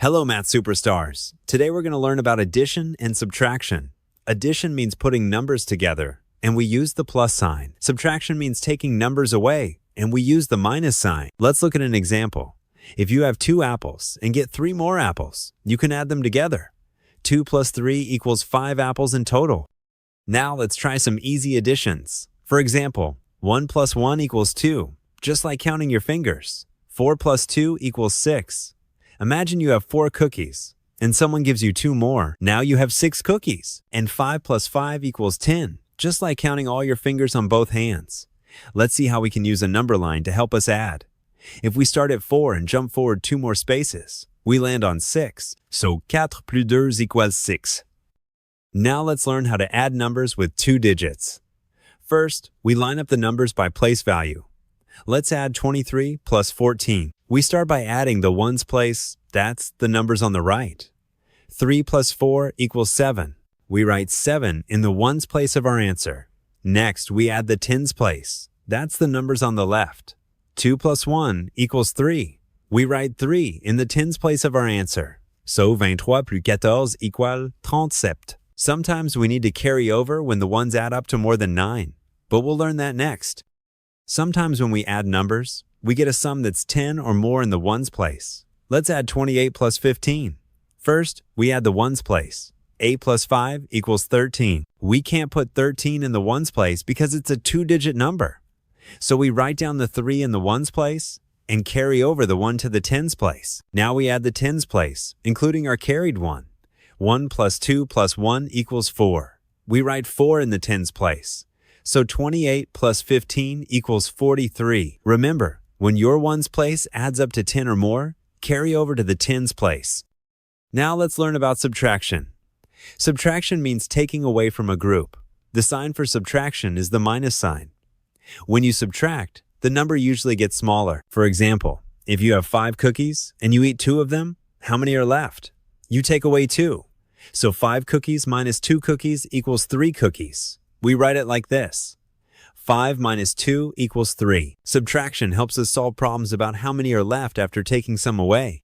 Hello, math superstars. Today we're going to learn about addition and subtraction. Addition means putting numbers together, and we use the plus sign. Subtraction means taking numbers away, and we use the minus sign. Let's look at an example. If you have 2 apples and get 3 more apples, you can add them together. 2 plus 3 equals 5 apples in total. Now let's try some easy additions. For example, 1 plus 1 equals 2, just like counting your fingers. 4 plus 2 equals 6. Imagine you have 4 cookies, and someone gives you 2 more. Now you have 6 cookies, and 5 plus 5 equals 10, just like counting all your fingers on both hands. Let's see how we can use a number line to help us add. If we start at 4 and jump forward 2 more spaces, we land on 6, so 4 plus 2 equals 6. Now let's learn how to add numbers with 2 digits. First, we line up the numbers by place value. Let's add 23 plus 14. We start by adding the ones place, that's the numbers on the right. 3 plus 4 equals 7. We write 7 in the ones place of our answer. Next, we add the tens place. That's the numbers on the left. 2 plus 1 equals 3. We write 3 in the tens place of our answer. So 23 plus 14 equals 37. Sometimes we need to carry over when the ones add up to more than 9, but we'll learn that next. Sometimes when we add numbers, we get a sum that's 10 or more in the ones place. Let's add 28 plus 15. First, we add the ones place. 8 plus 5 equals 13. We can't put 13 in the ones place because it's a 2-digit number. So we write down the 3 in the ones place and carry over the 1 to the tens place. Now we add the tens place, including our carried 1. 1 plus 2 plus 1 equals 4. We write 4 in the tens place. So 28 plus 15 equals 43. Remember, when your ones place adds up to 10 or more, carry over to the tens place. Now let's learn about subtraction. Subtraction means taking away from a group. The sign for subtraction is the minus sign. When you subtract, the number usually gets smaller. For example, if you have 5 cookies and you eat 2 of them, how many are left? You take away 2. So 5 cookies minus 2 cookies equals 3 cookies. We write it like this. 5 minus 2 equals 3. Subtraction helps us solve problems about how many are left after taking some away.